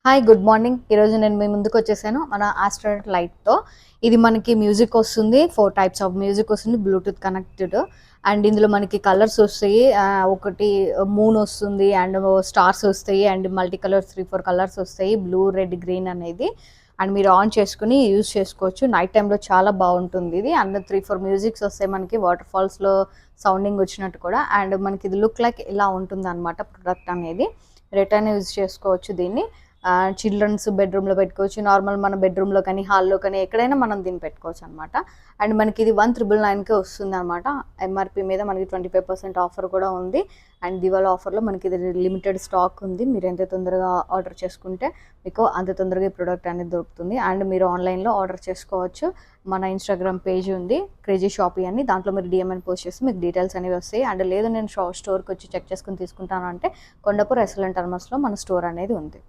Hi good morning. ఈరోజు నేను మీ ముందుకు వచ్చేసాను మన ఆస్ట్రోనట్ లైట్తో. ఇది మనకి మ్యూజిక్ వస్తుంది, 4 టైప్స్ ఆఫ్ మ్యూజిక్ వస్తుంది, బ్లూటూత్ కనెక్టెడ్. అండ్ ఇందులో మనకి కలర్స్ వస్తాయి. ఒకటి మూన్ వస్తుంది, అండ్ స్టార్స్ వస్తాయి, అండ్ మల్టీ కలర్స్ 3-4 కలర్స్ వస్తాయి, బ్లూ, రెడ్, గ్రీన్ అనేది. అండ్ మీరు ఆన్ చేసుకుని యూజ్ చేసుకోవచ్చు. నైట్ టైంలో చాలా బాగుంటుంది ఇది. అండ్ 3-4 మ్యూజిక్స్ వస్తాయి మనకి, వాటర్ ఫాల్స్లో సౌండింగ్ వచ్చినట్టు కూడా. అండ్ మనకి ఇది లుక్ లైక్ ఇలా ఉంటుంది అనమాట ప్రొడక్ట్ అనేది. రిటర్న్ యూజ్ చేసుకోవచ్చు దీన్ని. చిల్డ్రన్స్ బెడ్రూమ్లో పెట్టుకోవచ్చు, నార్మల్ మన బెడ్రూమ్లో కానీ హాల్లో కానీ ఎక్కడైనా మనం దీన్ని పెట్టుకోవచ్చు అనమాట. అండ్ మనకి ఇది 1999కే వస్తుంది అనమాట. ఎంఆర్పి మీద మనకి 25% ఆఫర్ కూడా ఉంది. అండ్ దివాళీ ఆఫర్లో మనకి ఇది లిమిటెడ్ స్టాక్ ఉంది. మీరు ఎంత తొందరగా ఆర్డర్ చేసుకుంటే మీకు అంత తొందరగా ఈ ప్రోడక్ట్ అనేది దొరుకుతుంది. అండ్ మీరు ఆన్లైన్లో ఆర్డర్ చేసుకోవచ్చు. మన ఇన్స్టాగ్రామ్ పేజ్ ఉంది, క్రేజీ షాపీ అని. దాంట్లో మీరు డిఎంఎన్ పోస్ట్ చేస్తే మీకు డీటెయిల్స్ అనేవి వస్తాయి. అండ్ లేదు నేను స్టోర్కి వచ్చి చెక్ చేసుకుని తీసుకుంటాను అంటే కొండపూర్ ఎస్ఎల్ఎన్ టర్మస్లో మన స్టోర్ అనేది ఉంది.